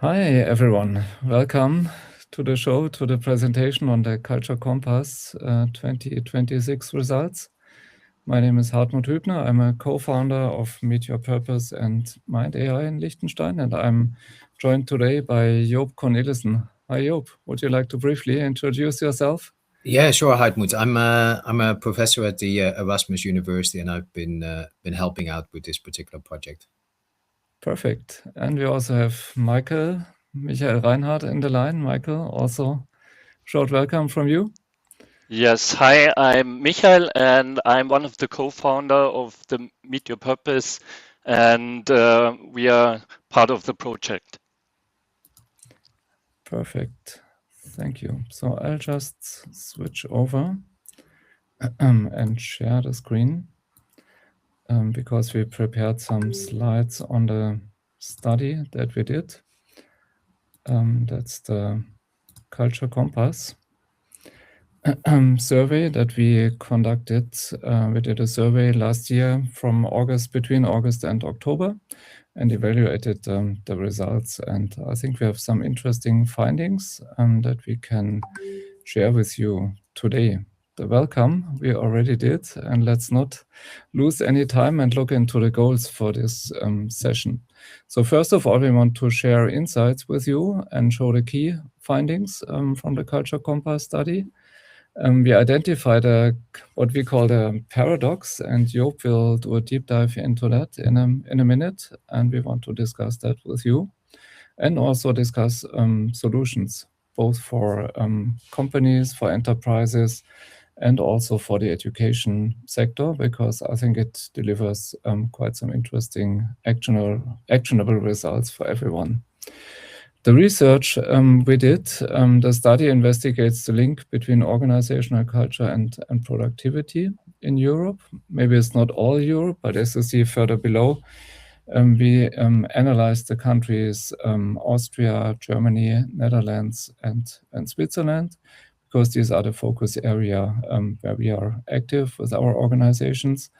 Hi, everyone. Welcome to the show, to the presentation on the Culture Compass 2026 results. My name is Hartmut Hübner. I'm a co-founder of Meet Your Purpose and Mind AI in Liechtenstein, and I'm joined today by Joop Cornelissen. Hi, Joop. Would you like to briefly introduce yourself? Yeah, sure, Hartmut. I'm a professor at the Erasmus University, and I've been helping out with this particular project. Perfect. And we also have Michael Reinhardt in the line. Michael, also short welcome from you. Yes, hi, I'm Michael, and I'm one of the co-founder of the Meet Your Purpose, and we are part of the project. Perfect. Thank you. So I'll just switch over and share the screen because we prepared some slides on the study that we did. That's the Culture Compass survey that we conducted. We did a survey last year between August and October, and evaluated the results. And I think we have some interesting findings that we can share with you today. The welcome we already did, and let's not lose any time and look into the goals for this session. So first of all, we want to share insights with you and show the key findings from the Culture Compass study. We identified what we call the paradox, and Joop will do a deep dive into that in a minute, and we want to discuss that with you, and also discuss solutions, both for companies, for enterprises, and also for the education sector, because I think it delivers quite some interesting actionable results for everyone. The research we did, the study investigates the link between organizational culture and productivity in Europe. Maybe it's not all Europe, but as you see further below, we analyzed the countries Austria, Germany, Netherlands, and Switzerland, because these are the focus area where we are active with our organizations.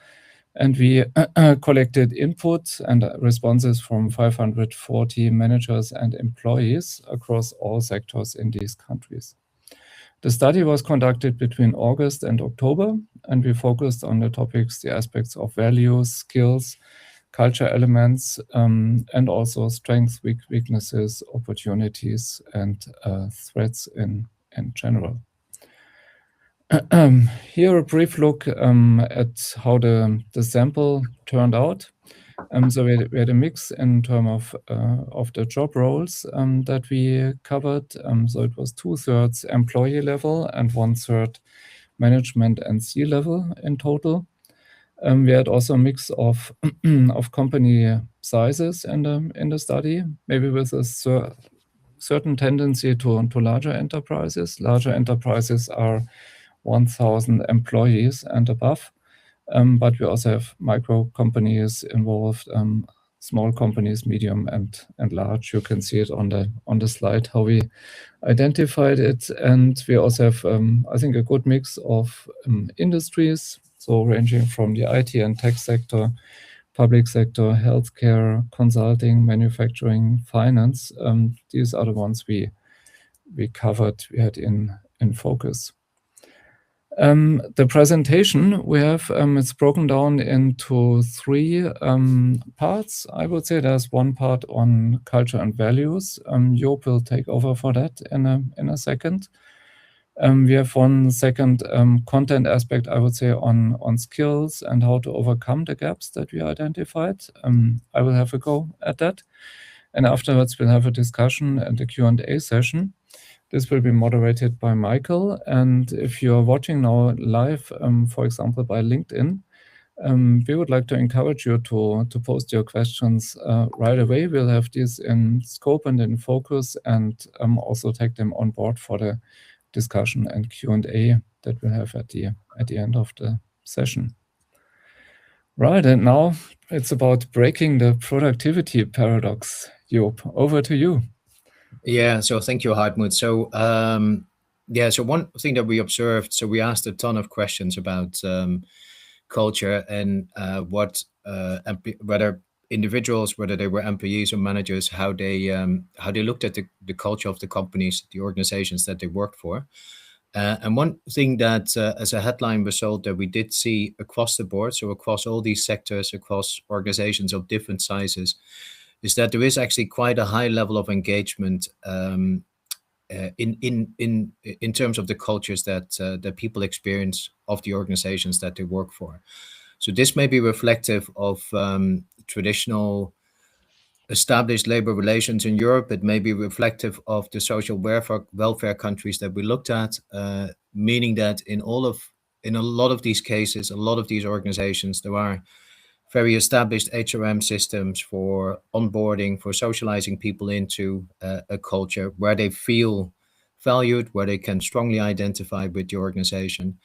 And we collected input and responses from 540 managers and employees across all sectors in these countries. The study was conducted between August and October, and we focused on the topics, the aspects of values, skills, culture elements, and also strengths, weaknesses, opportunities, and threats in general. Here a brief look at how the sample turned out. So we had a mix in terms of the job roles that we covered. So it was 2/3 employee level and 1/3 management and C-level in total. We had also a mix of company sizes in the study, maybe with a certain tendency to larger enterprises. Larger enterprises are 1,000 employees and above. But we also have micro companies involved, small companies, medium and large. You can see it on the slide how we identified it. And we also have, I think, a good mix of industries, so ranging from the IT and tech sector, public sector, healthcare, consulting, manufacturing, finance. These are the ones we covered, we had in focus. The presentation we have, it's broken down into three parts. I would say there's one part on culture and values. Joop will take over for that in a second. We have one second content aspect, I would say, on skills and how to overcome the gaps that we identified. I will have a go at that. And afterwards, we'll have a discussion and a Q&A session. This will be moderated by Michael. And if you're watching now live, for example, by LinkedIn, we would like to encourage you to post your questions right away. We'll have these in scope and in focus, and also take them on board for the discussion and Q&A that we'll have at the end of the session. Right, and now it's about breaking the productivity paradox. Joop, over to you. Yeah, so thank you, Hartmut. So so one thing that we observed, so we asked a ton of questions about culture and whether individuals, whether they were employees or managers, how they looked at the culture of the companies, the organizations that they worked for. And one thing that, as a headline result, that we did see across the board, so across all these sectors, across organizations of different sizes, is that there is actually quite a high level of engagement in terms of the cultures that people experience of the organizations that they work for. So this may be reflective of traditional established labor relations in Europe. It may be reflective of the social welfare countries that we looked at, meaning that in a lot of these cases, a lot of these organizations, there are very established HRM systems for onboarding, for socializing people into a culture where they feel valued, where they can strongly identify with the organization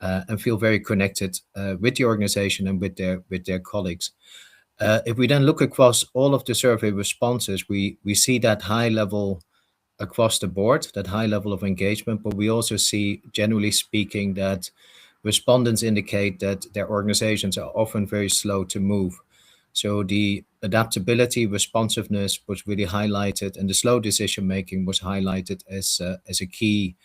and feel very connected with the organization and with their colleagues. If we then look across all of the survey responses, we see that high level across the board, that high level of engagement, but we also see, generally speaking, that respondents indicate that their organizations are often very slow to move. So the adaptability, responsiveness was really highlighted, and the slow decision-making was highlighted as a key,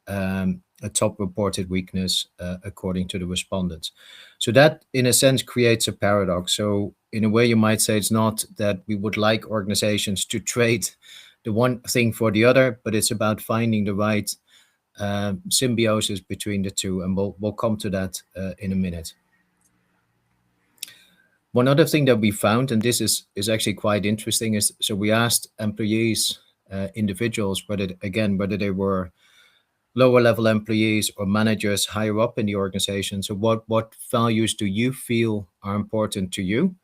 a top reported weakness, according to the respondents. So that, in a sense, creates a paradox. So in a way, you might say it's not that we would like organizations to trade the one thing for the other, but it's about finding the right symbiosis between the two, and we'll come to that in a minute. One other thing that we found, and this is actually quite interesting, is so we asked employees, individuals, whether they were lower level employees or managers higher up in the organization. So what values do you feel are important to you?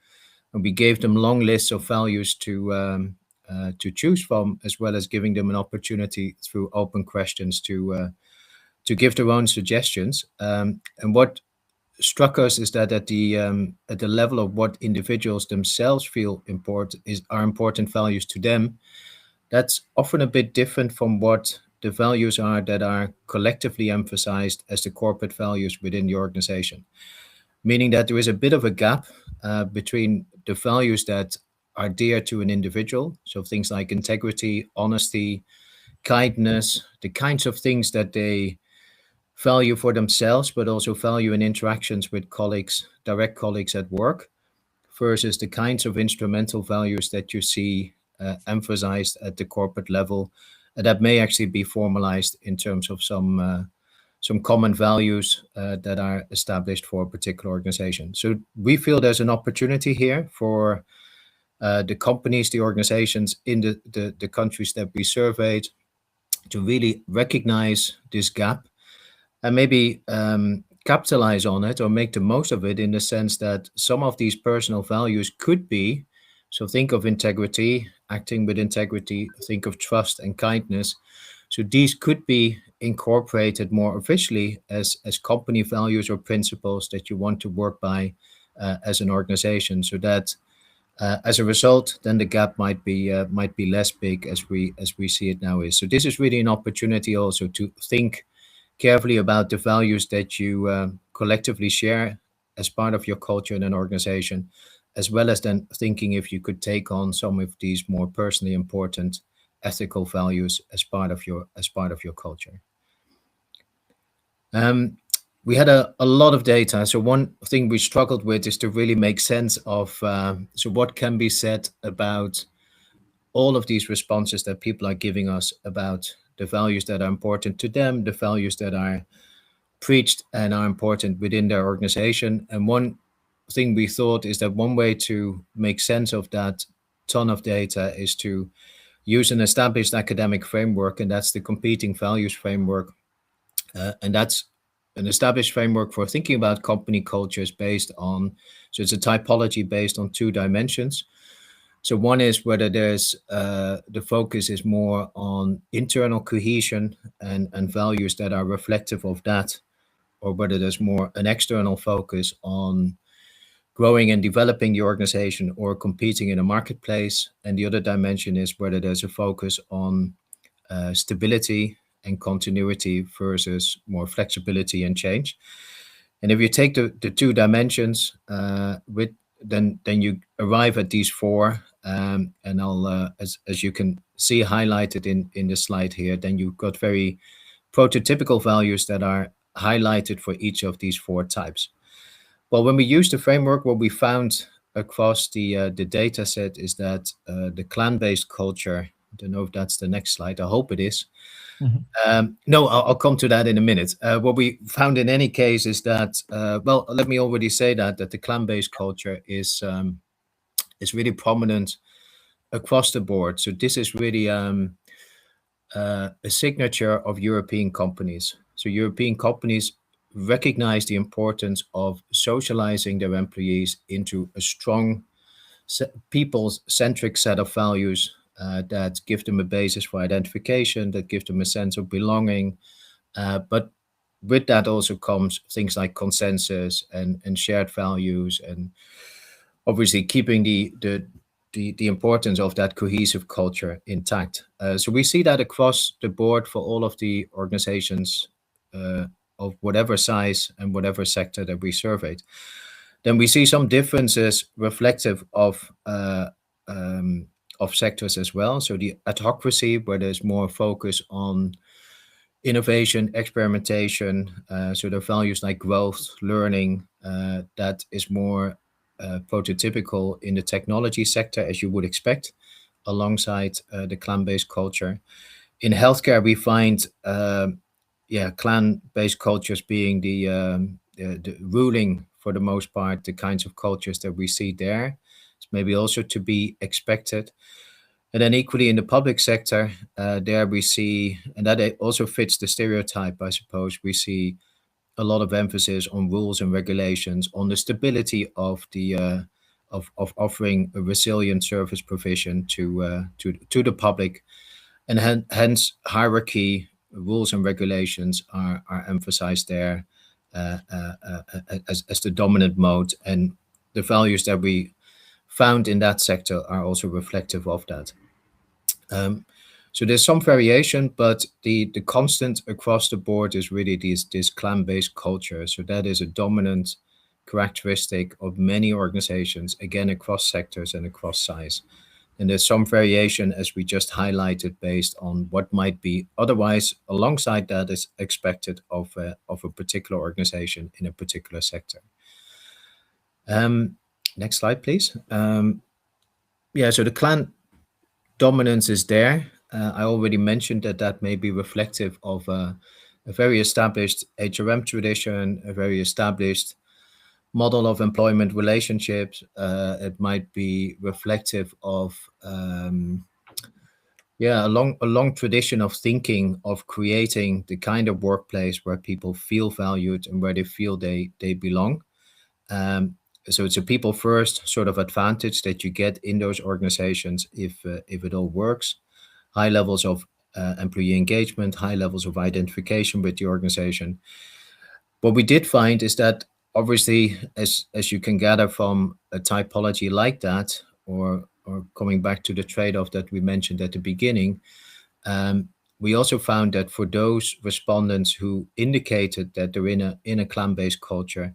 And we gave them long lists of values to choose from, as well as giving them an opportunity through open questions to give their own suggestions. And what struck us is that at the level of what individuals themselves feel are important values to them, that's often a bit different from what the values are that are collectively emphasized as the corporate values within the organization. Meaning that there is a bit of a gap between the values that are dear to an individual, so things like integrity, honesty, kindness, the kinds of things that they value for themselves, but also value in interactions with colleagues, direct colleagues at work, versus the kinds of instrumental values that you see emphasized at the corporate level, that may actually be formalized in terms of some common values that are established for a particular organization. So we feel there's an opportunity here for the companies, the organizations in the countries that we surveyed to really recognize this gap and maybe capitalize on it or make the most of it, in the sense that some of these personal values could be, so think of integrity, acting with integrity, think of trust and kindness. So these could be incorporated more officially as company values or principles that you want to work by as an organization, so that as a result, then the gap might be less big as we see it now is. So this is really an opportunity also to think carefully about the values that you collectively share as part of your culture in an organization, as well as then thinking if you could take on some of these more personally important ethical values as part of your culture. We had a lot of data. So one thing we struggled with is to really make sense of so what can be said about all of these responses that people are giving us about the values that are important to them, the values that are preached and are important within their organization. And one thing we thought is that one way to make sense of that ton of data is to use an established academic framework, and that's the competing values framework. And that's an established framework for thinking about company cultures based on, so it's a typology based on 2 dimensions. So one is whether there's the focus is more on internal cohesion and values that are reflective of that, or whether there's more an external focus on growing and developing the organization or competing in a marketplace. And the other dimension is whether there's a focus on stability and continuity versus more flexibility and change. And if you take the 2 dimensions with then you arrive at these four, and I'll as you can see highlighted in the slide here, then you've got very prototypical values that are highlighted for each of these four types. Well, when we use the framework, what we found across the data set is that the clan-based culture, I don't know if that's the next slide, I hope it is. No, I'll come to that in a minute. What we found in any case is that, well, let me already say that the clan-based culture is really prominent across the board. So this is really a signature of European companies. So European companies recognize the importance of socializing their employees into a strong people-centric set of values that give them a basis for identification, that give them a sense of belonging. But with that also comes things like consensus and shared values, and obviously keeping the importance of that cohesive culture intact. So we see that across the board for all of the organizations of whatever size and whatever sector that we surveyed. Then we see some differences reflective of sectors as well. So the adhocracy, where there's more focus on innovation, experimentation, so the values like growth, learning, that is more prototypical in the technology sector, as you would expect, alongside the clan-based culture. In healthcare, we find clan-based cultures being the ruling, for the most part, the kinds of cultures that we see there. It's maybe also to be expected. And then equally in the public sector, there we see, and that also fits the stereotype, I suppose, we see a lot of emphasis on rules and regulations, on the stability of the of offering a resilient service provision to the public, and hence hierarchy, rules and regulations are emphasized there as the dominant mode, and the values that we found in that sector are also reflective of that. So there's some variation, but the constant across the board is really this clan-based culture. So that is a dominant characteristic of many organizations, again, across sectors and across size. And there's some variation, as we just highlighted, based on what might be otherwise alongside that is expected of a particular organization in a particular sector. Next slide, please. So the clan dominance is there. I already mentioned that may be reflective of a very established HRM tradition, a very established model of employment relationships. It might be reflective of a long tradition of thinking of creating the kind of workplace where people feel valued and where they feel they belong. So it's a people first sort of advantage that you get in those organizations if it all works. High levels of employee engagement, high levels of identification with the organization. What we did find is that obviously, as you can gather from a typology like that, or coming back to the trade-off that we mentioned at the beginning, we also found that for those respondents who indicated that they're in a clan-based culture,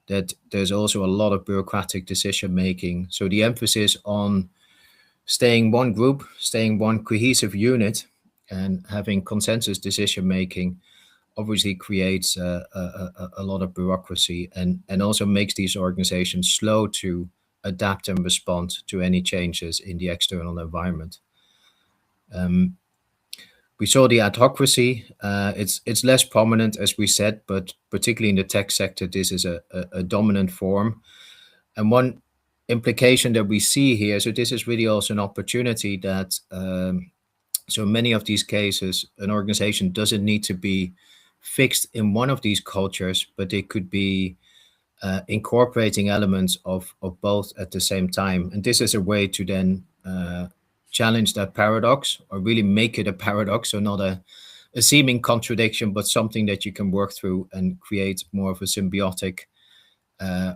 that there's also a lot of bureaucratic decision-making. So the emphasis on staying one group, staying one cohesive unit, and having consensus decision-making obviously creates a lot of bureaucracy and also makes these organizations slow to adapt and respond to any changes in the external environment. We saw the adhocracy. It's less prominent, as we said, but particularly in the tech sector, this is a dominant form. And one implication that we see here, so this is really also an opportunity that, so many of these cases, an organization doesn't need to be fixed in one of these cultures, but they could be incorporating elements of both at the same time. And this is a way to then challenge that paradox, or really make it a paradox, so not a seeming contradiction, but something that you can work through and create more of a symbiotic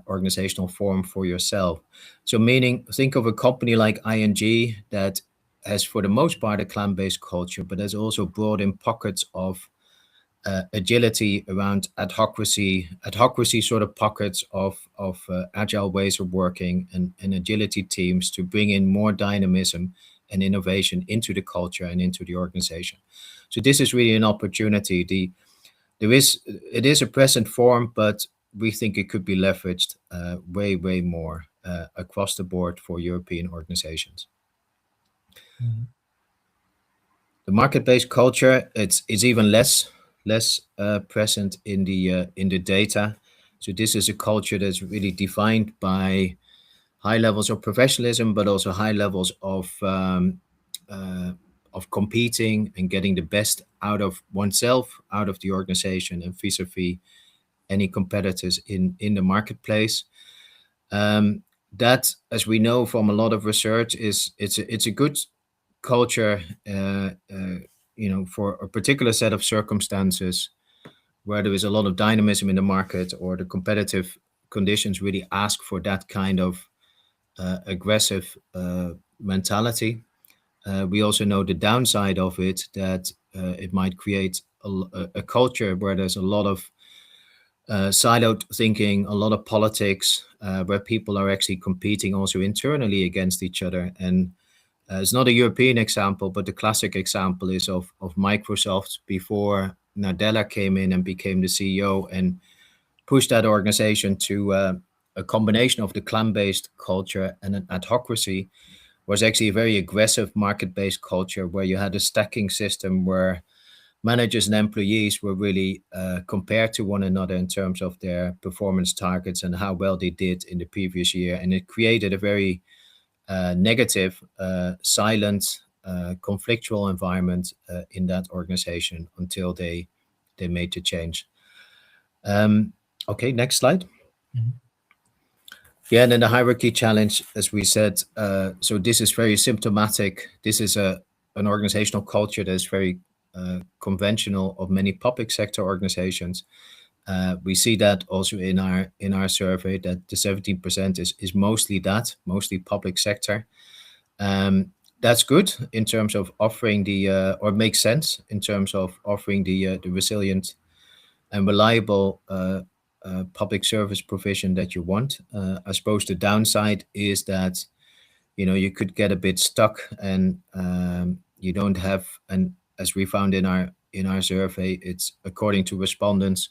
organizational form for yourself. So meaning, think of a company like ING that has, for the most part, a clan-based culture, but has also brought in pockets of agility, around adhocracy sort of pockets of agile ways of working, and agility teams to bring in more dynamism and innovation into the culture and into the organization. So this is really an opportunity. It is a present form, but we think it could be leveraged way more across the board for European organizations. The market-based culture, it's even less present in the data. So this is a culture that's really defined by high levels of professionalism, but also high levels of competing and getting the best out of oneself, out of the organization, and vis-a-vis any competitors in the marketplace. That, as we know from a lot of research, it's a good culture, for a particular set of circumstances where there is a lot of dynamism in the market, or the competitive conditions really ask for that kind of aggressive mentality. We also know the downside of it, that it might create a culture where there's a lot of siloed thinking, a lot of politics, where people are actually competing also internally against each other. And it's not a European example, but the classic example is of Microsoft before Nadella came in and became the CEO and pushed that organization to a combination of the clan-based culture and an adhocracy. Was actually a very aggressive market-based culture where you had a stacking system where managers and employees were really compared to one another in terms of their performance targets and how well they did in the previous year. And it created a very negative, silent, conflictual environment in that organization until they made the change. Okay, next slide. Yeah, and then the hierarchy challenge, as we said, so this is very symptomatic. This is an organizational culture that is very conventional of many public sector organizations. We see that also in our survey, that the 17% is mostly public sector. That's good in terms of offering or makes sense in terms of offering the resilient and reliable public service provision that you want. I suppose the downside is that you could get a bit stuck, and you don't have, and as we found in our survey, it's according to respondents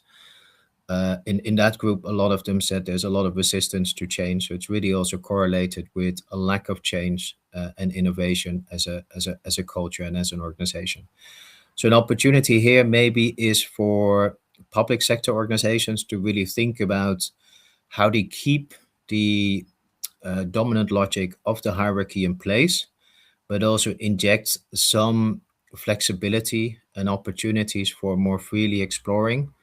in that group, a lot of them said there's a lot of resistance to change. So it's really also correlated with a lack of change and innovation as a culture and as an organization. So an opportunity here maybe is for public sector organizations to really think about how they keep the dominant logic of the hierarchy in place, but also inject some flexibility and opportunities for more freely exploring,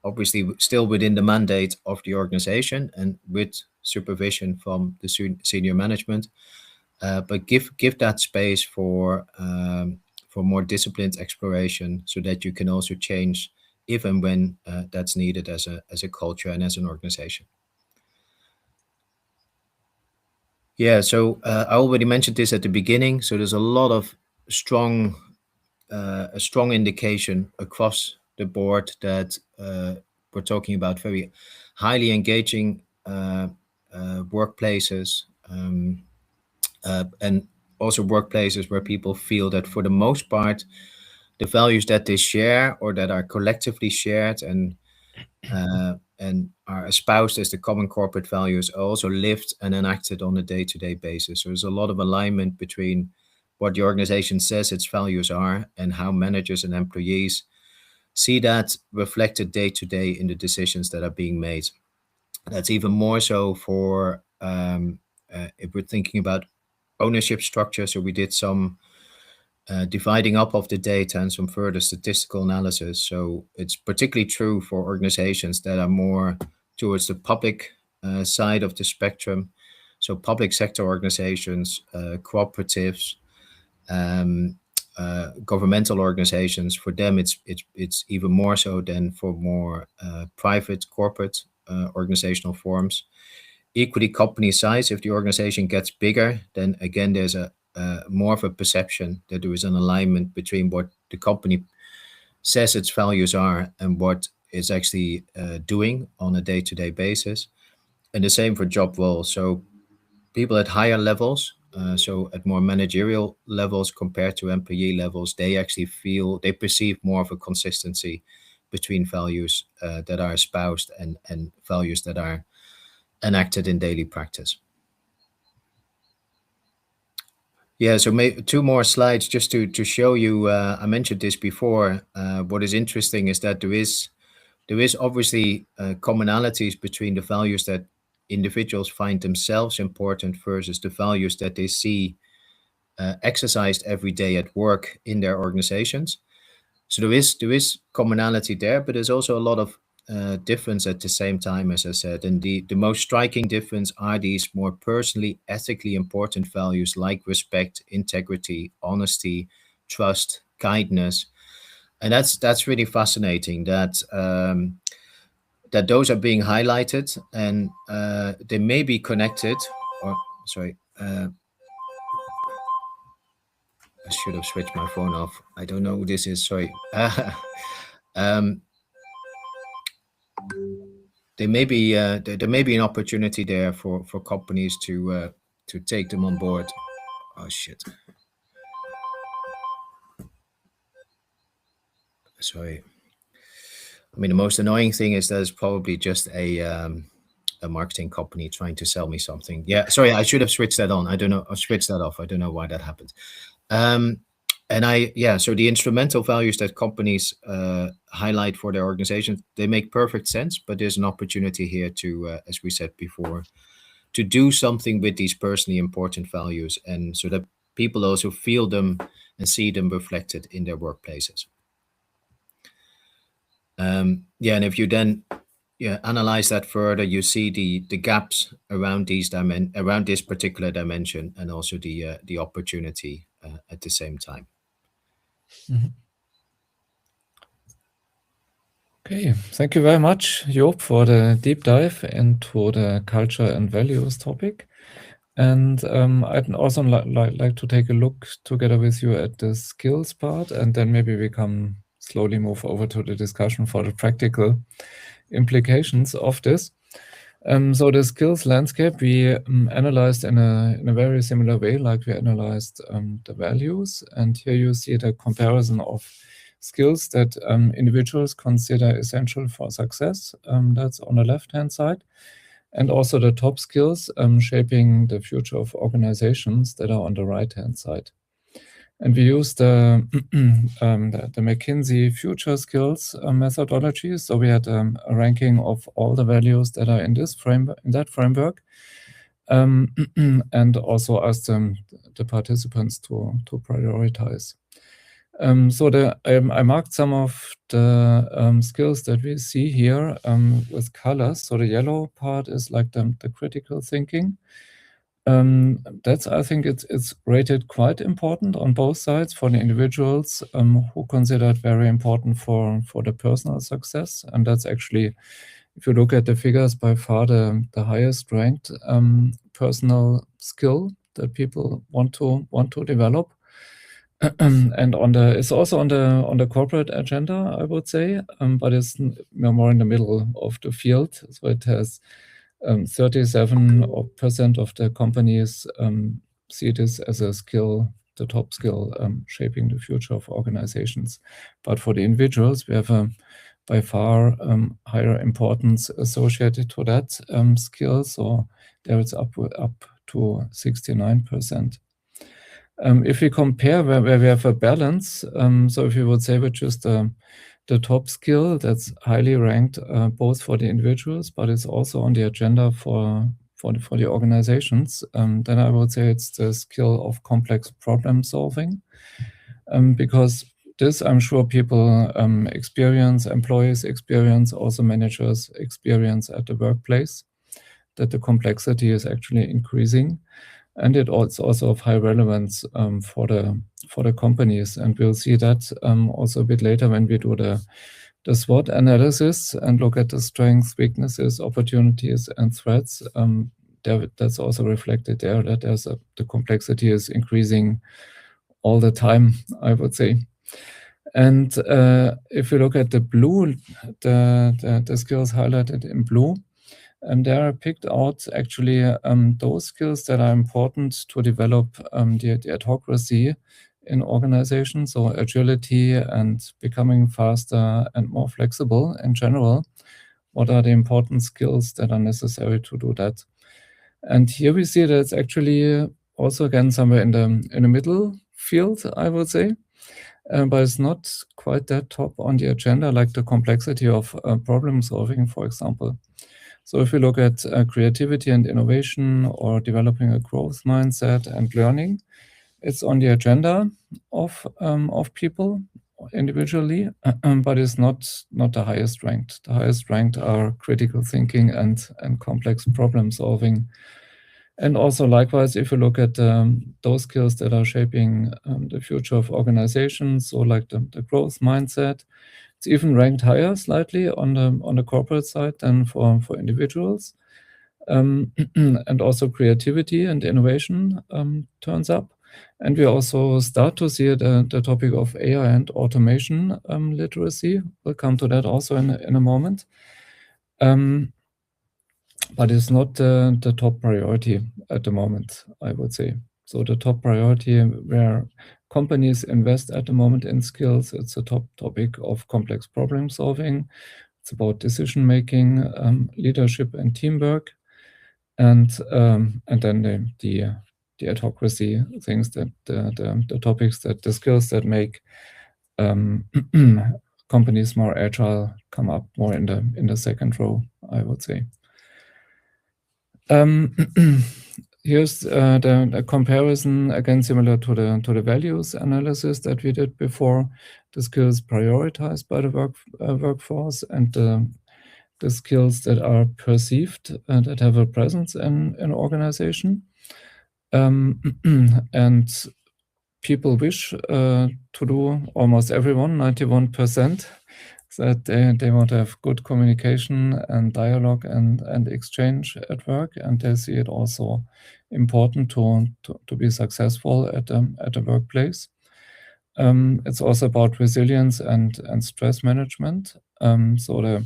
obviously still within the mandate of the organization and with supervision from the senior management, but give that space for more disciplined exploration, so that you can also change if and when that's needed as a culture and as an organization. Yeah, so I already mentioned this at the beginning. So there's a lot of strong indication across the board that we're talking about very highly engaging workplaces, and also workplaces where people feel that for the most part, the values that they share or that are collectively shared and are espoused as the common corporate values are also lived and enacted on a day-to-day basis. So there's a lot of alignment between what the organization says its values are and how managers and employees see that reflected day-to-day in the decisions that are being made. That's even more so for if we're thinking about ownership structure. So we did some dividing up of the data and some further statistical analysis. So it's particularly true for organizations that are more towards the public side of the spectrum. So public sector organizations, cooperatives, governmental organizations. For them, it's even more so than for more private corporate organizational forms. Equally, company size. If the organization gets bigger, then again there's a more of a perception that there is an alignment between what the company says its values are and what it's actually doing on a day-to-day basis. And the same for job roles. So people at higher levels, so at more managerial levels compared to employee levels, they actually perceive more of a consistency between values that are espoused and values that are enacted in daily practice. Yeah, so two more slides just to show you. I mentioned this before. What is interesting is that there is obviously commonalities between the values that individuals find themselves important versus the values that they see exercised every day at work in their organizations. So there is commonality there, but there's also a lot of difference at the same time, as I said. And the most striking difference are these more personally, ethically important values like respect, integrity, honesty, trust, kindness. And that's really fascinating that that those are being highlighted, and they may be connected. Or sorry, I should have switched my phone off. I don't know who this is. Sorry. There may be an opportunity there for companies to take them on board. Oh shit. Sorry. I mean, the most annoying thing is that it's probably just a marketing company trying to sell me something. Yeah, sorry, I should have switched that on. I don't know. I switched that off. I don't know why that happened. So the instrumental values that companies highlight for their organizations, they make perfect sense, but there's an opportunity here to, as we said before, to do something with these personally important values, and so that people also feel them and see them reflected in their workplaces. And if you then analyze that further, you see the gaps around around this particular dimension, and also the opportunity at the same time. Mm-hmm. Okay, thank you very much, Joop, for the deep dive into the culture and values topic. And I'd also like to take a look together with you at the skills part, and then maybe we can slowly move over to the discussion for the practical implications of this. So the skills landscape we analyzed in a very similar way, like we analyzed the values. And here you see the comparison of skills that individuals consider essential for success. That's on the left-hand side. And also the top skills shaping the future of organizations that are on the right-hand side. And we used the McKinsey Future Skills methodology. So we had a ranking of all the values that are in that framework, and also asked the participants to prioritize. So I marked some of the skills that we see here with colors. So the yellow part is like the critical thinking. I think it's rated quite important on both sides for the individuals who consider it very important for the personal success. And that's actually, if you look at the figures, by far the highest ranked personal skill that people want to develop. And it's also on the corporate agenda, I would say, but it's more in the middle of the field. So it has 37% of the companies see this as a skill, the top skill, shaping the future of organizations. But for the individuals, we have a by far higher importance associated to that skill. So there it's up to 69%. If we compare where we have a balance, so if you would say which is the top skill that's highly ranked both for the individuals, but it's also on the agenda for the organizations, then I would say it's the skill of complex problem solving, because this I'm sure people experience, employees experience, also managers experience at the workplace, that the complexity is actually increasing. And it's also of high relevance for the companies, and we'll see that also a bit later when we do the SWOT analysis and look at the strengths, weaknesses, opportunities, and threats. That's also reflected there, that the complexity is increasing all the time, I would say. And if you look at the blue, the skills highlighted in blue, there are picked out actually those skills that are important to develop the adhocracy in organizations, so agility and becoming faster and more flexible in general. What are the important skills that are necessary to do that? And here we see that it's actually also again somewhere in the middle field, I would say, but it's not quite that top on the agenda, like the complexity of problem solving, for example. So if we look at creativity and innovation or developing a growth mindset and learning, it's on the agenda of people individually, but it's not the highest ranked. The highest ranked are critical thinking and complex problem solving. And also likewise, if you look at those skills that are shaping the future of organizations, so like the growth mindset, it's even ranked higher slightly on the corporate side than for individuals. And also creativity and innovation turns up. And we also start to see the topic of AI and automation literacy. We'll come to that also in a moment. But it's not the top priority at the moment, I would say. So the top priority where companies invest at the moment in skills, it's a top topic of complex problem solving. It's about decision making, leadership and teamwork, and then the adhocracy things, that the topics, that the skills that make companies more agile come up more in the second row, I would say. Here's the comparison, again similar to the values analysis that we did before. The skills prioritized by the workforce and the skills that are perceived and that have a presence in an organization. And people wish to do, almost everyone, 91%, that they want to have good communication and dialogue and exchange at work, and they see it also important to be successful at the workplace. It's also about resilience and stress management. So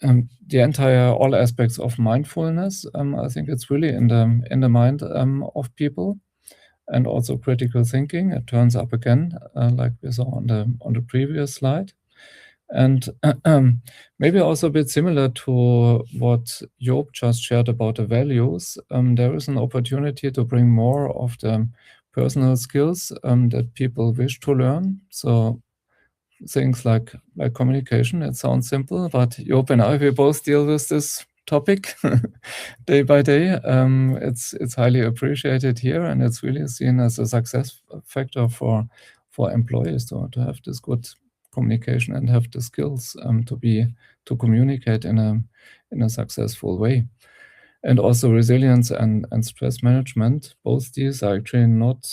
the entire, all aspects of mindfulness, I think it's really in the mind of people, and also critical thinking. It turns up again, like we saw on the previous slide. And maybe also a bit similar to what Job just shared about the values, there is an opportunity to bring more of the personal skills that people wish to learn. So things like communication, it sounds simple, but Job and I, we both deal with this topic day by day. It's highly appreciated here, and it's really seen as a success factor for employees to have this good communication and have the skills to communicate in a successful way. And also resilience and stress management, both these are actually not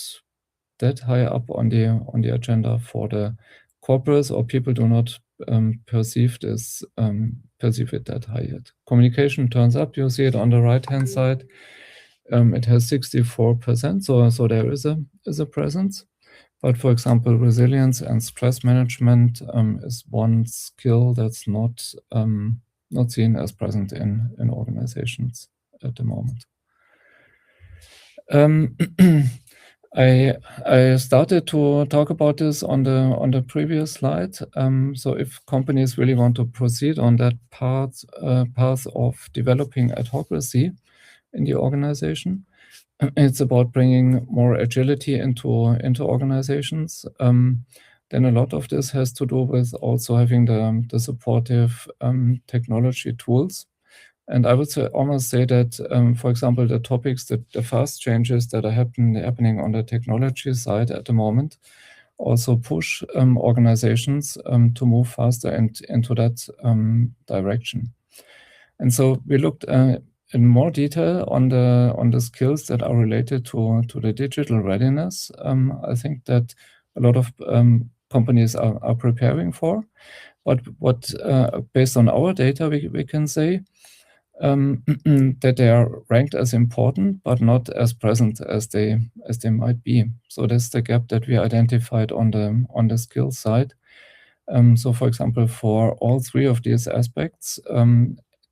that high up on the agenda for the corporates, or people do not perceive it that high yet. Communication turns up, you see it on the right-hand side. It has 64%, so there is a presence. But for example, resilience and stress management is one skill that's not seen as present in organizations at the moment. I started to talk about this on the previous slide. So if companies really want to proceed on that path of developing adhocracy in the organization, it's about bringing more agility into organizations. Then a lot of this has to do with also having the supportive technology tools. And I would almost say that, for example, the topics, the fast changes that are happening on the technology side at the moment also push organizations to move faster into that direction. And so we looked in more detail on the skills that are related to the digital readiness. I think that a lot of companies are preparing for, but what based on our data we can say that they are ranked as important, but not as present as they might be. So that's the gap that we identified on the skills side. So for example, for all three of these aspects,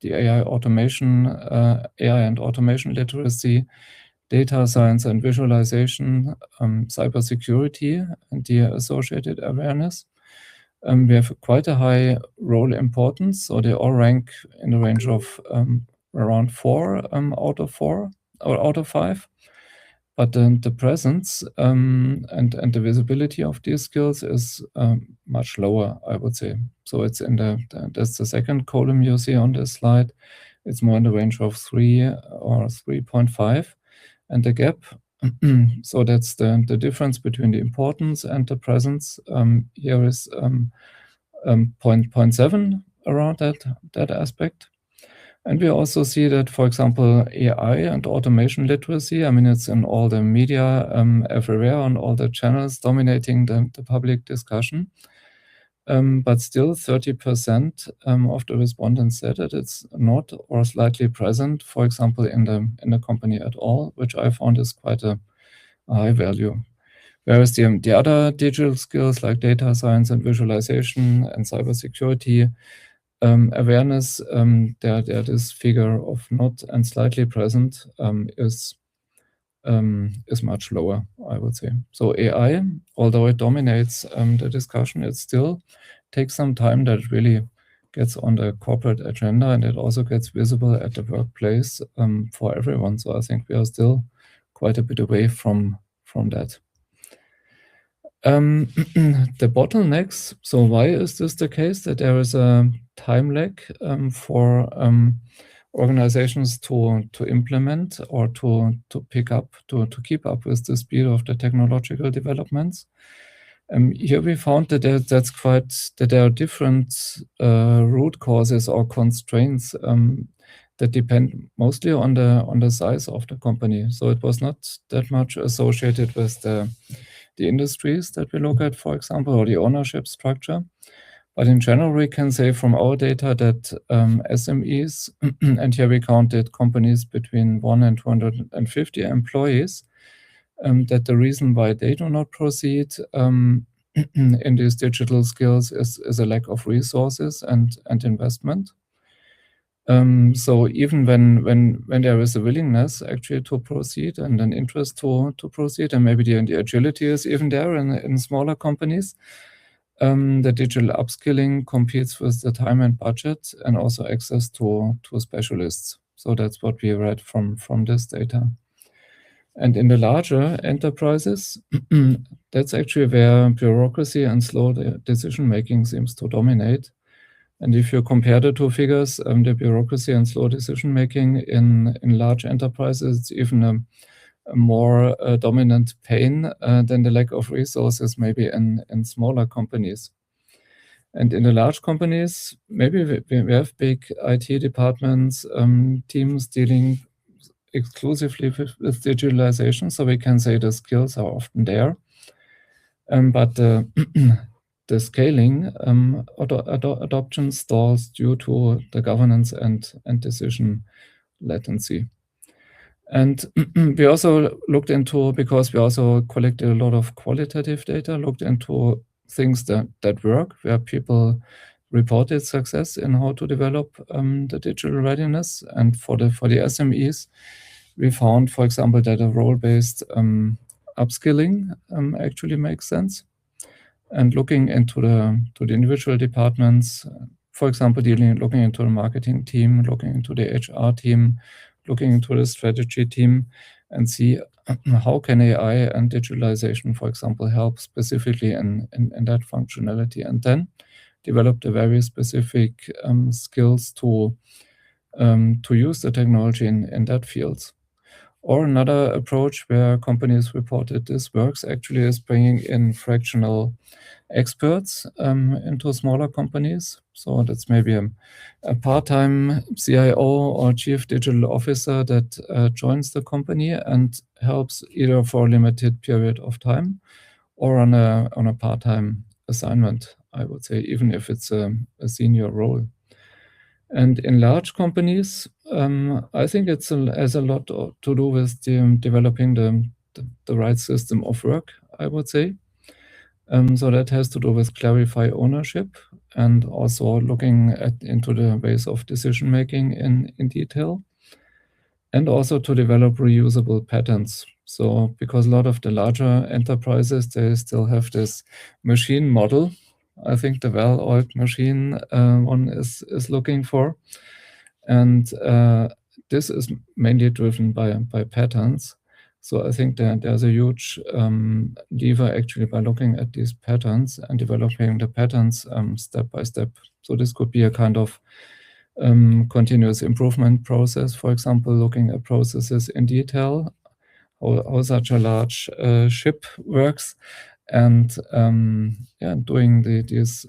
the AI and automation literacy, data science and visualization, cybersecurity, and the associated awareness, we have quite a high role importance. So they all rank in the range of around 4 out of 4 or out of 5. But then the presence and the visibility of these skills is much lower, I would say. So it's that's the second column you see on this slide. It's more in the range of 3 or 3.5. And the gap, so that's the difference between the importance and the presence. Here is 0.7 around that aspect. And we also see that, for example, AI and automation literacy, I mean, it's in all the media everywhere, on all the channels dominating the public discussion. But still 30% of the respondents said that it's not or slightly present, for example, in the company at all, which I found is quite a high value. Whereas the other digital skills like data science and visualization and cybersecurity, awareness, there this figure of not and slightly present is much lower, I would say. So AI, although it dominates the discussion, it still takes some time that it really gets on the corporate agenda, and it also gets visible at the workplace for everyone. So I think we are still quite a bit away from that. The bottlenecks. So why is this the case, that there is a time lag for organizations to implement or to pick up, to keep up with the speed of the technological developments? Here we found that there are different root causes or constraints that depend mostly on the size of the company. So it was not that much associated with the industries that we look at, for example, or the ownership structure. But in general, we can say from our data that SMEs, and here we counted companies between 1 and 250 employees, that the reason why they do not proceed in these digital skills is a lack of resources and investment. So even when there is a willingness actually to proceed and an interest to proceed, and maybe the agility is even there in smaller companies, the digital upskilling competes with the time and budget and also access to specialists. So that's what we read from this data. And in the larger enterprises, that's actually where bureaucracy and slow decision-making seems to dominate. And if you compare the two figures, the bureaucracy and slow decision-making in large enterprises, it's even a more dominant pain than the lack of resources maybe in smaller companies. And in the large companies, maybe we have big IT departments, teams dealing exclusively with digitalization, so we can say the skills are often there. But the scaling adoption stalls due to the governance and decision latency. And we also looked into, because we also collected a lot of qualitative data, looked into things that work, where people reported success in how to develop the digital readiness. And for the SMEs, we found, for example, that a role-based upskilling actually makes sense. And looking into the individual departments, for example, looking into the marketing team, looking into the HR team, looking into the strategy team, and see how can AI and digitalization, for example, help specifically in that functionality, and then develop the very specific skills to use the technology in that field. Or another approach where companies reported this works actually is bringing in fractional experts into smaller companies. So that's maybe a part-time CIO or chief digital officer that joins the company and helps either for a limited period of time or on a part-time assignment, I would say, even if it's a senior role. And in large companies, I think it has a lot to do with developing the right system of work, I would say. So that has to do with clarify ownership and also looking into the ways of decision making in detail, and also to develop reusable patterns. So because a lot of the larger enterprises, they still have this machine model. I think the well-oiled machine one is looking for. And this is mainly driven by patterns. So I think that there's a huge lever actually by looking at these patterns and developing the patterns step by step. So this could be a kind of continuous improvement process, for example, looking at processes in detail, how such a large ship works, and doing these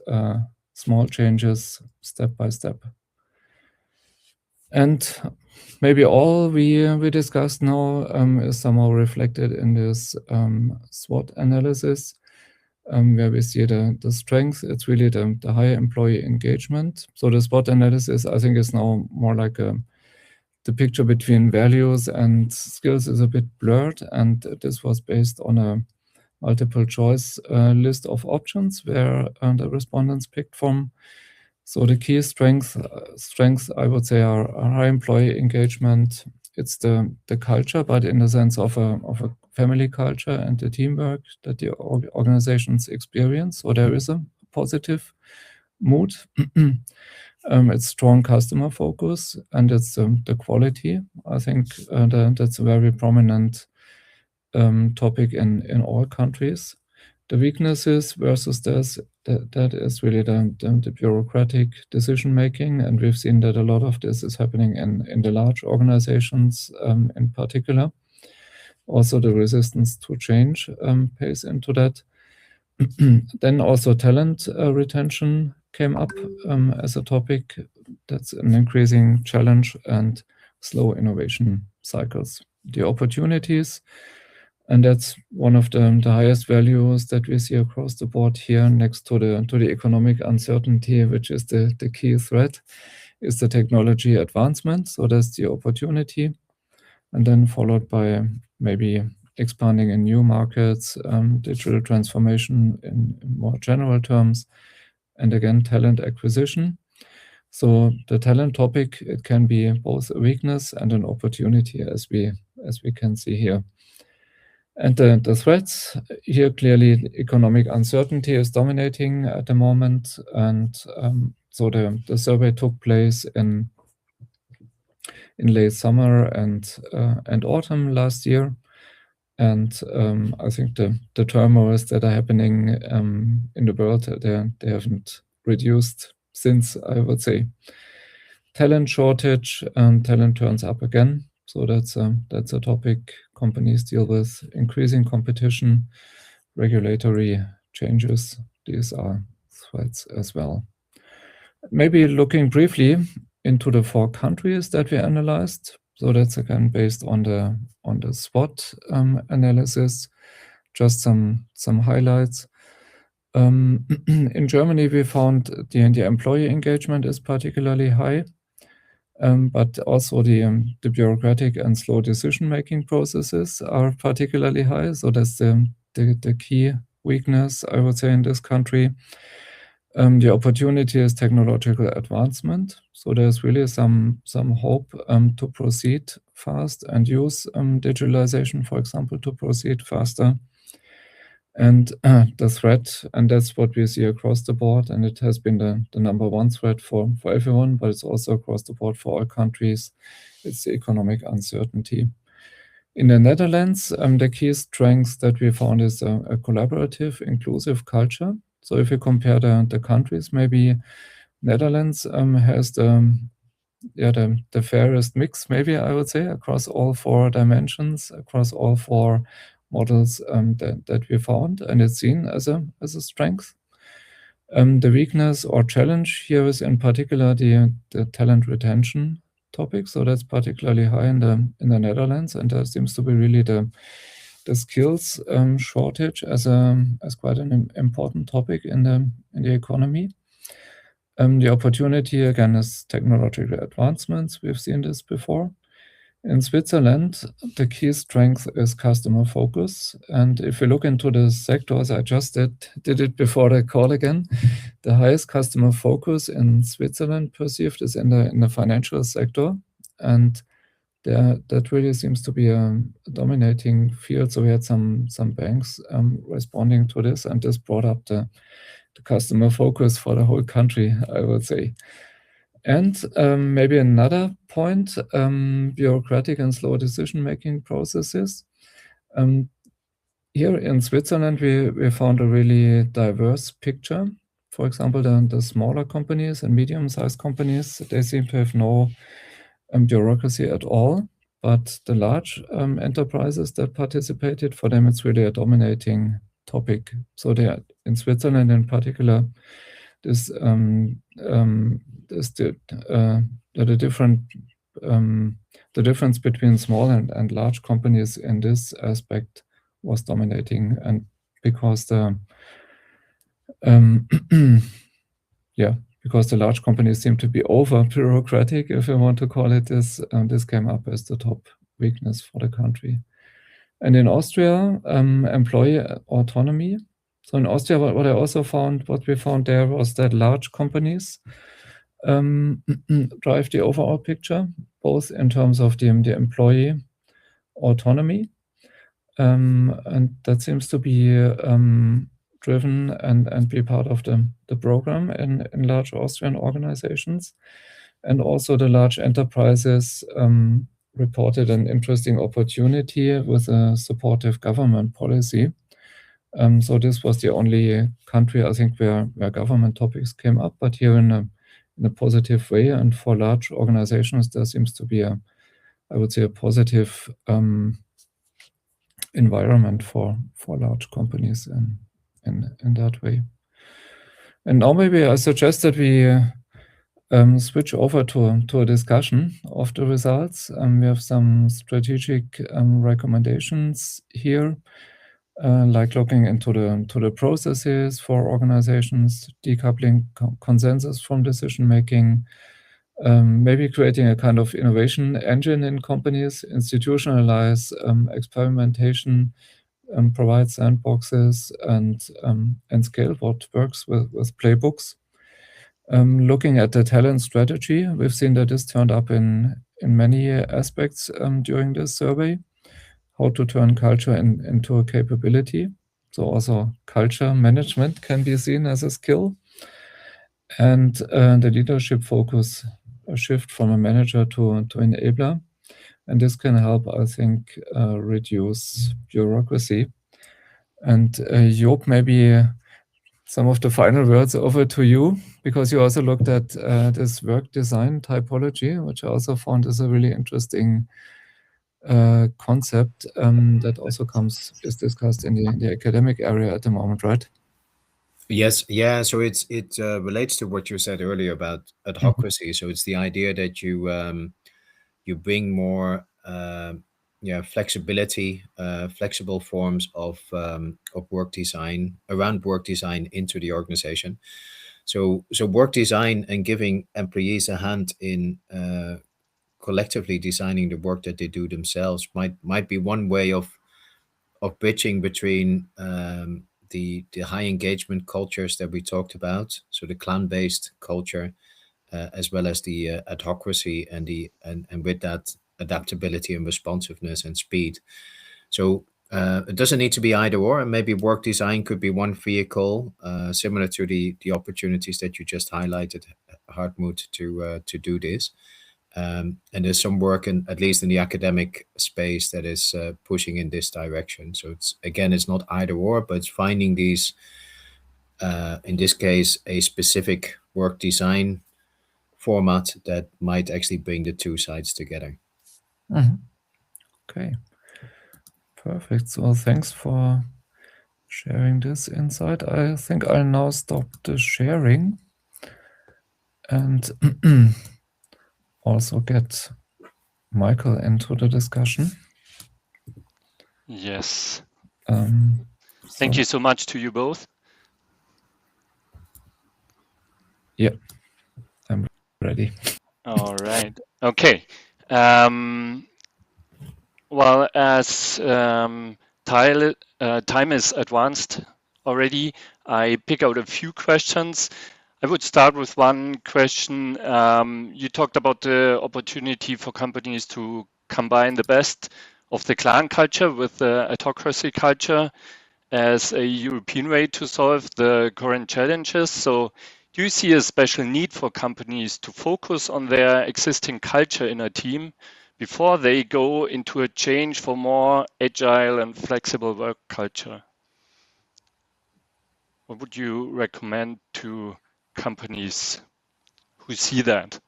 small changes step by step. And maybe all we discussed now is somehow reflected in this SWOT analysis, where we see the strength. It's really the high employee engagement. So the SWOT analysis, I think, is now more like the picture between values and skills is a bit blurred, and this was based on a multiple choice list of options where the respondents picked from. So the key strengths I would say are high employee engagement. It's the culture, but in the sense of a family culture and the teamwork that the organizations experience. So there is a positive mood. It's strong customer focus, and it's the quality. I think that's a very prominent topic in all countries. The weaknesses versus that is really the bureaucratic decision making, and we've seen that a lot of this is happening in the large organizations in particular. Also, the resistance to change pays into that. Then also talent retention came up as a topic. That's an increasing challenge, and slow innovation cycles. The opportunities, and that's one of the highest values that we see across the board here, next to the economic uncertainty, which is the key threat, is the technology advancement. So that's the opportunity, and then followed by maybe expanding in new markets, digital transformation in more general terms, and again, talent acquisition. So the talent topic, it can be both a weakness and an opportunity, as we can see here. And the threats here, clearly economic uncertainty is dominating at the moment. And so the survey took place in late summer and autumn last year. And I think the turmoils that are happening in the world, they haven't reduced since, I would say. Talent shortage, talent turns up again. So that's a topic companies deal with. Increasing competition, regulatory changes, these are threats as well. Maybe looking briefly into the 4 countries that we analyzed. So that's again based on the SWOT analysis. Just some highlights. In Germany, we found the employee engagement is particularly high. But also the bureaucratic and slow decision-making processes are particularly high. So that's the key weakness, I would say, in this country. The opportunity is technological advancement. So there's really some hope to proceed fast and use digitalization, for example, to proceed faster. And the threat, and that's what we see across the board, and it has been the number 1 threat for everyone, but it's also across the board for all countries. It's the economic uncertainty. In the Netherlands, the key strength that we found is a collaborative, inclusive culture. So if you compare the countries, maybe Netherlands has the fairest mix, maybe I would say, across all 4 dimensions, across all 4 models that we found, and it's seen as a strength. The weakness or challenge here is in particular the talent retention topic. So that's particularly high in the Netherlands, and there seems to be really the skills shortage as quite an important topic in the economy. The opportunity again is technological advancements. We've seen this before. In Switzerland, the key strength is customer focus. And if you look into the sectors, I just did it before the call again. The highest customer focus in Switzerland perceived is in the financial sector. And that really seems to be a dominating field. So we had some banks responding to this, and this brought up the customer focus for the whole country, I would say. And maybe another point, bureaucratic and slow decision-making processes. Here in Switzerland, we found a really diverse picture. For example, the smaller companies and medium-sized companies, they seem to have no bureaucracy at all. But the large enterprises that participated, for them, it's really a dominating topic. So they, in Switzerland in particular, this the difference between small and large companies in this aspect was dominating, and because the because the large companies seem to be over bureaucratic, if you want to call it this, this came up as the top weakness for the country. And in Austria, employee autonomy. So in Austria, what I also found, what we found there was that large companies drive the overall picture, both in terms of the employee autonomy, and that seems to be driven and be part of the program in large Austrian organizations. And also the large enterprises reported an interesting opportunity with a supportive government policy. So this was the only country, I think, where government topics came up, but here in a positive way. And for large organizations, there seems to be I would say, a positive environment for large companies in that way. And now maybe I suggest that we switch over to a discussion of the results. We have some strategic recommendations here, like looking into the processes for organizations, decoupling consensus from decision making, maybe creating a kind of innovation engine in companies, institutionalize experimentation, provide sandboxes, and scale what works with playbooks. Looking at the talent strategy, we've seen that this turned up in many aspects during this survey. How to turn culture into a capability. So also culture management can be seen as a skill. And the leadership focus, a shift from a manager to enabler. And this can help, I think, reduce bureaucracy. And Joop, maybe some of the final words over to you, because you also looked at this work design typology, which I also found is a really interesting concept that also is discussed in the academic area at the moment, right? Yes, yeah. So it relates to what you said earlier about adhocracy. So it's the idea that you bring more flexibility, flexible forms of work design around work design into the organization. So work design and giving employees a hand in collectively designing the work that they do themselves might be one way of bridging between the high engagement cultures that we talked about, so the clan-based culture, as well as the adhocracy and with that adaptability and responsiveness and speed. So it doesn't need to be either or, and maybe work design could be one vehicle, similar to the opportunities that you just highlighted, Hartmut, to do this. And there's some work, at least in the academic space, that is pushing in this direction. So it's not either or, but it's finding these, in this case, a specific work design format that might actually bring the two sides together. Mm-hmm. Okay, perfect. So thanks for sharing this insight. I think I'll now stop the sharing and also get Michael into the discussion. Yes. Thank you so much to you both. Yeah. ready. All right. Okay. Well, as time is advanced already, I pick out a few questions. I would start with one question. You talked about the opportunity for companies to combine the best of the clan culture with the autocracy culture as a European way to solve the current challenges. So, do you see a special need for companies to focus on their existing culture in a team before they go into a change for more agile and flexible work culture? What would you recommend to companies who see that?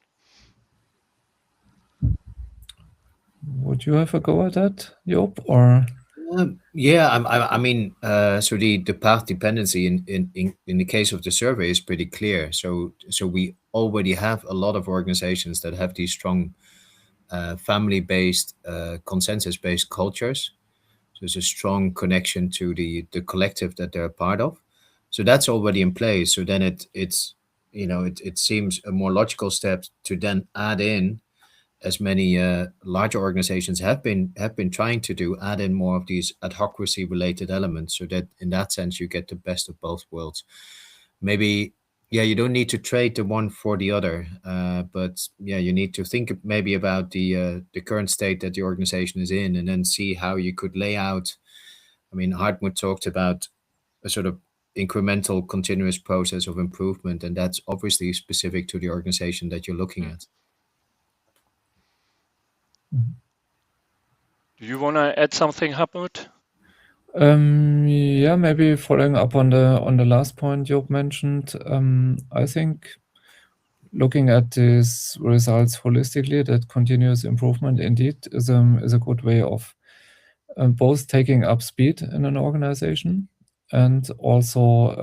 Would you have a go at that, Joop, or? Yeah, I mean, so the path dependency in the case of the survey is pretty clear. So we already have a lot of organizations that have these strong family-based, consensus-based cultures. So there's a strong connection to the collective that they're a part of. So that's already in place. So then it's it seems a more logical step to then add in, as many larger organizations have been trying to do, add in more of these adhocracy related elements, so that in that sense you get the best of both worlds. Maybe, yeah, you don't need to trade the one for the other, but yeah, you need to think maybe about the current state that the organization is in, and then see how you could lay out. I mean, Hartmut talked about a sort of incremental continuous process of improvement, and that's obviously specific to the organization that you're looking at. Do you want to add something, Hartmut? Yeah, maybe following up on the last point Joop mentioned. I think looking at these results holistically, that continuous improvement indeed is a good way of both taking up speed in an organization and also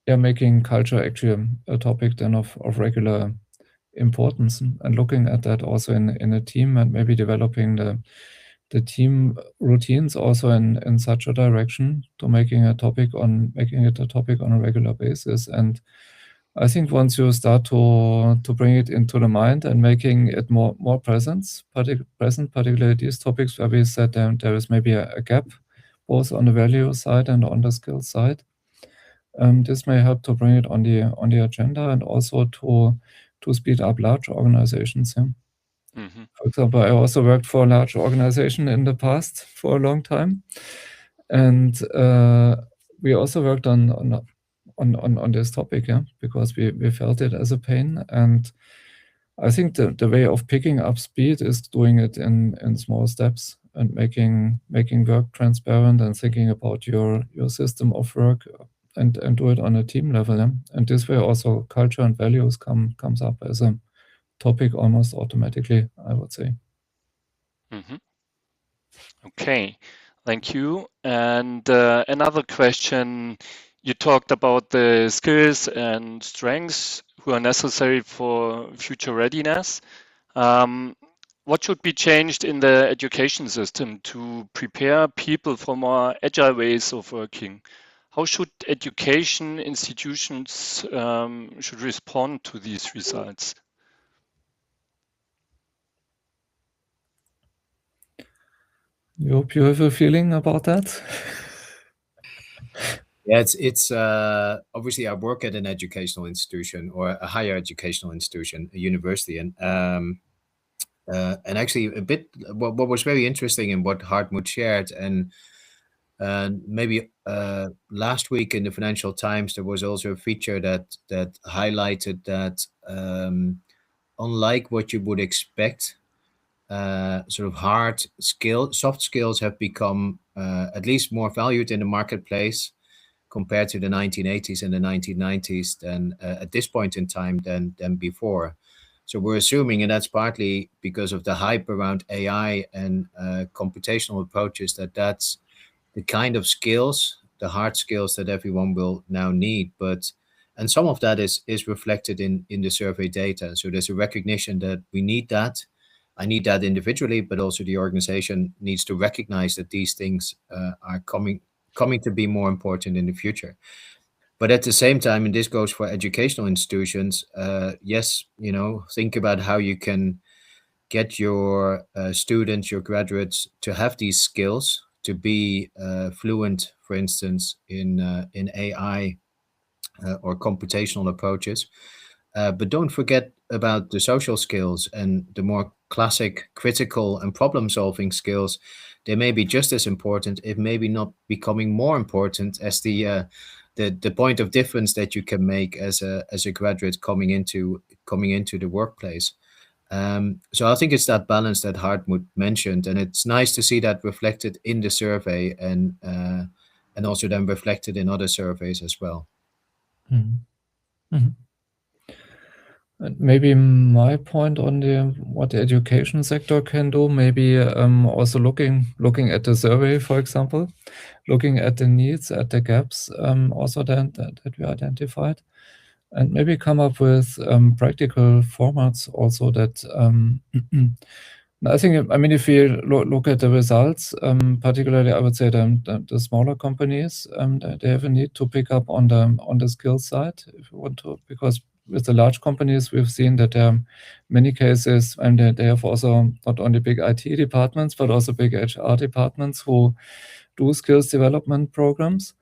making culture actually a topic then of regular importance, and looking at that also in a team, and maybe developing the team routines also in such a direction to making it a topic on a regular basis. And I think once you start to bring it into the mind and making it more present, particularly these topics where we said there is maybe a gap both on the value side and on the skill side. This may help to bring it on the agenda, and also to speed up large organizations. Yeah. Mm-hmm. For example, I also worked for a large organization in the past for a long time, and we also worked on this topic, yeah, because we felt it as a pain. And I think the way of picking up speed is doing it in small steps and making work transparent and thinking about your system of work, and do it on a team level. Yeah? And this way also culture and values comes up as a topic almost automatically, I would say. Mm-hmm. Okay, thank you. And another question, you talked about the skills and strengths who are necessary for future readiness. What should be changed in the education system to prepare people for more agile ways of working? How should education institutions should respond to these results? Joop, you have a feeling about that? Yeah, it's obviously I work at an educational institution, or a higher educational institution, a university, and actually a bit what was very interesting in what Hartmut shared, and maybe last week in the Financial Times there was also a feature that highlighted that unlike what you would expect, sort of soft skills have become at least more valued in the marketplace compared to the 1980s and the 1990s than at this point in time than before. So we're assuming, and that's partly because of the hype around AI and computational approaches, that's the kind of skills, the hard skills that everyone will now need. And some of that is reflected in the survey data. So there's a recognition that we need that. I need that individually, but also the organization needs to recognize that these things are coming to be more important in the future. But at the same time, and this goes for educational institutions, yes, think about how you can get your students, your graduates, to have these skills, to be fluent, for instance, in AI or computational approaches. But don't forget about the social skills and the more classic critical and problem-solving skills. They may be just as important, if maybe not becoming more important, as the point of difference that you can make as a graduate coming into the workplace. So I think it's that balance that Hartmut mentioned, and it's nice to see that reflected in the survey and also then reflected in other surveys as well. And maybe my point on what the education sector can do, maybe also looking at the survey, for example, looking at the needs, at the gaps, also that we identified, and maybe come up with practical formats also that I think, if we look at the results, particularly I would say the smaller companies, they have a need to pick up on the skill side if you want to, because with the large companies we've seen that there are many cases, and they have also not only big IT departments but also big HR departments who do skills development programs.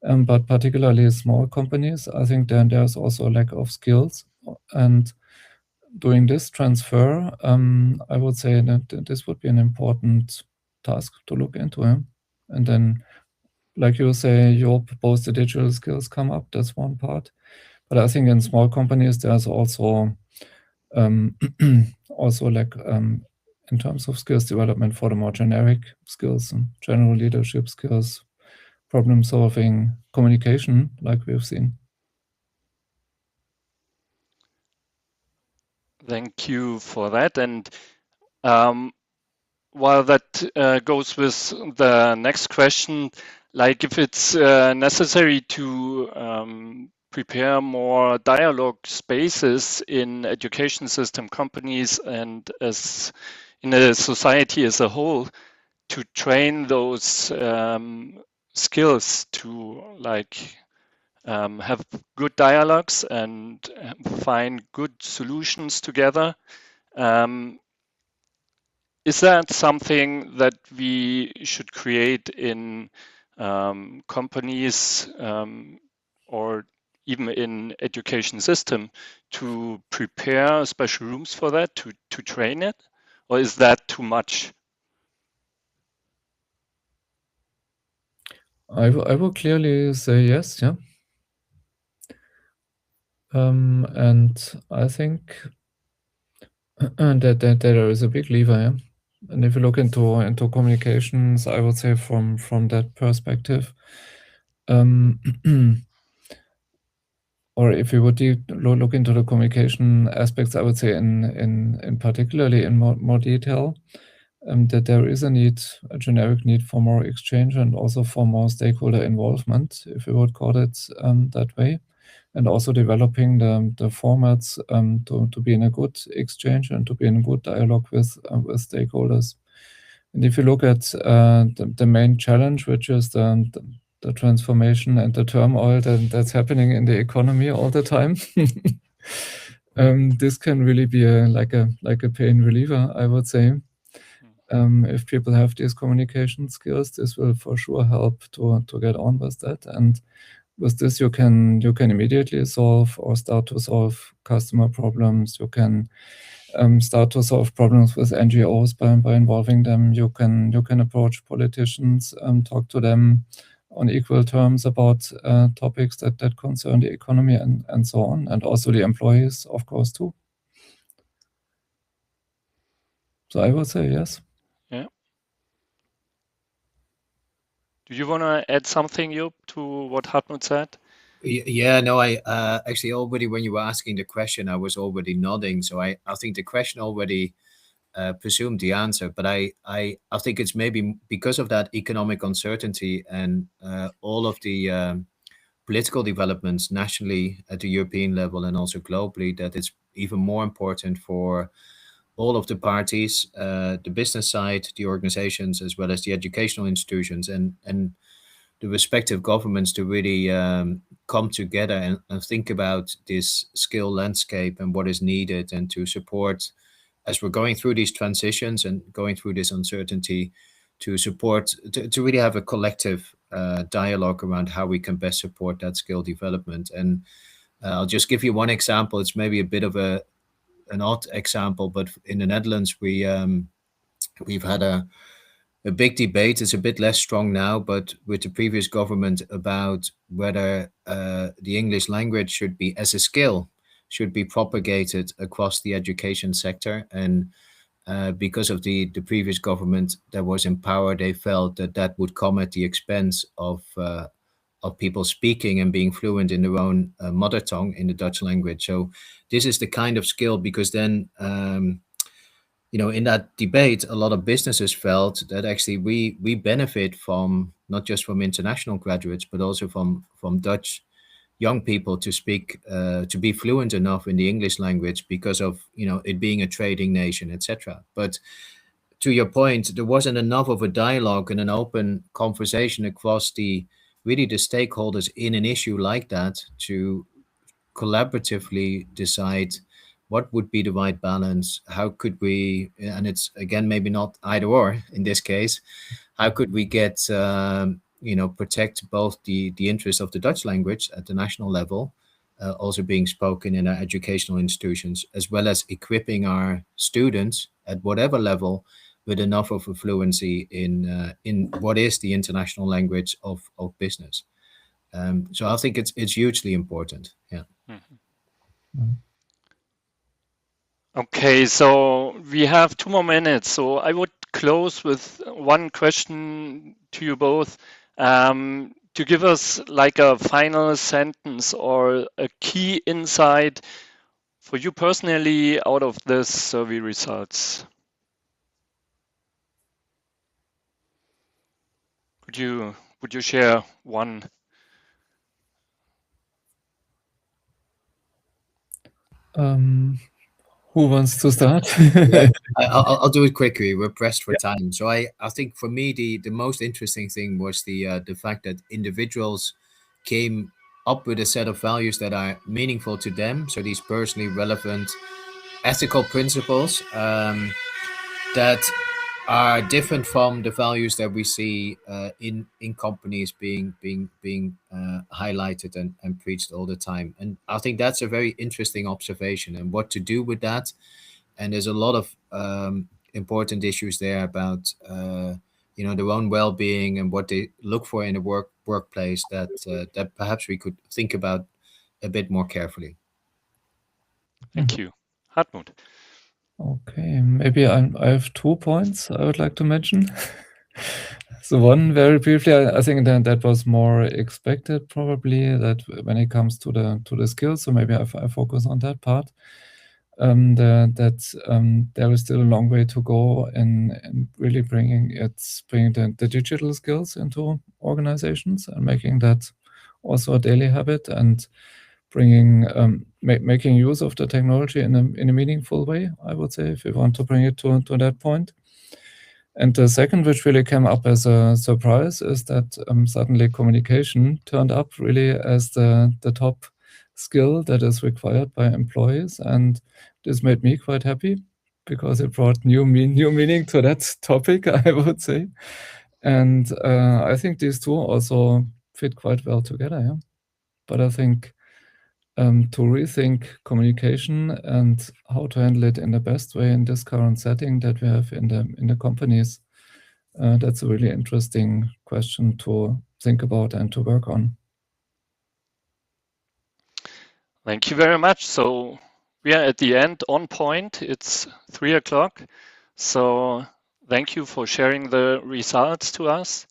But particularly small companies, I think then there's also a lack of skills. And doing this transfer, I would say that this would be an important task to look into. And then, like you say, you hope both the digital skills come up, that's one part. But I think in small companies, there's also like in terms of skills development for the more generic skills and general leadership skills, problem solving, communication, like we've seen. Thank you for that. And while that goes with the next question, like if it's necessary to prepare more dialogue spaces in education system companies and as in a society as a whole, to train those skills to have good dialogues and find good solutions together. Is that something that we should create in companies or even in education system to prepare special rooms for that, to train it? Or is that too much? I will clearly say yes, yeah. And I think that there is a big lever, yeah. And if you look into communications, I would say from that perspective, or if you would look into the communication aspects, I would say in particularly in more detail, that there is a generic need for more exchange and also for more stakeholder involvement, if you would call it that way, and also developing the formats to be in a good exchange and to be in a good dialogue with stakeholders. And if you look at the main challenge, which is the transformation and the turmoil that's happening in the economy all the time, this can really be like a pain reliever, I would say. If people have these communication skills, this will for sure help to get on with that. And with this, you can immediately solve or start to solve customer problems. You can start to solve problems with NGOs by involving them. You can approach politicians, talk to them on equal terms about topics that concern the economy and so on, and also the employees, of course, too. So I would say yes. Yeah. Do you want to add something, Job, to what Hartmut said? Yeah, no, I actually already, when you were asking the question, I was already nodding. So I think the question already presumed the answer, but I think it's maybe because of that economic uncertainty and all of the political developments nationally at the European level and also globally, that it's even more important for all of the parties, the business side, the organizations, as well as the educational institutions and the respective governments to really come together and think about this skill landscape and what is needed, and to support, as we're going through these transitions and going through this uncertainty, to support, to really have a collective dialogue around how we can best support that skill development. And I'll just give you one example. It's maybe a bit of an odd example, but in the Netherlands, we've had a big debate. It's a bit less strong now, but with the previous government, about whether the English language should be, as a skill, should be propagated across the education sector. And because of the previous government that was in power, they felt that would come at the expense of people speaking and being fluent in their own mother tongue, in the Dutch language. So this is the kind of skill, because then in that debate, a lot of businesses felt that actually we benefit from, not just from international graduates, but also from Dutch young people to speak, to be fluent enough in the English language, because of it being a trading nation, etc. But to your point, there wasn't enough of a dialogue and an open conversation across the stakeholders in an issue like that, to collaboratively decide what would be the right balance. How could we, and it's again maybe not either or in this case, how could we get protect both the interest of the Dutch language at the national level, also being spoken in our educational institutions, as well as equipping our students at whatever level with enough of a fluency in what is the international language of business. So I think it's hugely important. Yeah. Mm-hmm. Okay, so we have 2 more minutes. So I would close with one question to you both, to give us like a final sentence or a key insight for you personally out of this survey results. Would you share one? Who wants to start? Yeah, I'll do it quickly. We're pressed for time. So I think for me, the most interesting thing was the fact that individuals came up with a set of values that are meaningful to them. So these personally relevant ethical principles that are different from the values that we see in companies being highlighted and preached all the time. And I think that's a very interesting observation, and what to do with that. And there's a lot of important issues there about their own well-being and what they look for in a workplace that perhaps we could think about a bit more carefully. Thank you. Hartmut. Okay, maybe I have 2 points I would like to mention. So one, very briefly, I think that was more expected, probably, that when it comes to the skills. So maybe I focus on that part. That there is still a long way to go in really bringing the digital skills into organizations and making that also a daily habit, and bringing making use of the technology in a meaningful way, I would say, if we want to bring it to that point. And the second, which really came up as a surprise, is that suddenly communication turned up really as the top skill that is required by employees, and this made me quite happy because it brought new meaning to that topic, I would say. And I think these two also fit quite well together. Yeah, but I think to rethink communication and how to handle it in the best way in this current setting that we have in the companies, that's a really interesting question to think about and to work on. Thank you very much. So we are at the end, on point. It's 3 o'clock. So thank you for sharing the results to us.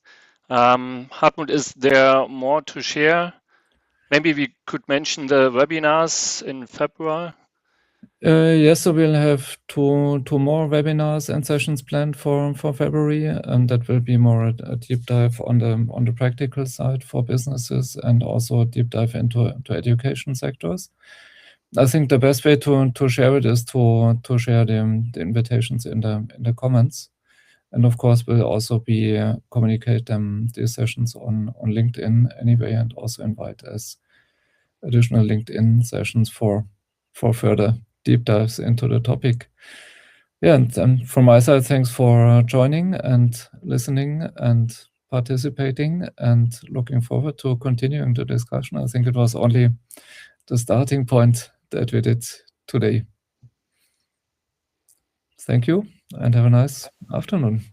Hartmut, is there more to share? Maybe we could mention the webinars in February. Yes, so we'll have two more webinars and sessions planned for February, and that will be more a deep dive on the practical side for businesses, and also a deep dive into education sectors. I think the best way to share it is to share the invitations in the comments, and of course we'll also communicate these sessions on LinkedIn anyway, and also invite as additional LinkedIn sessions for further deep dives into the topic. Yeah, and from my side, thanks for joining and listening and participating, and looking forward to continuing the discussion. I think it was only the starting point that we did today. Thank you, and have a nice afternoon.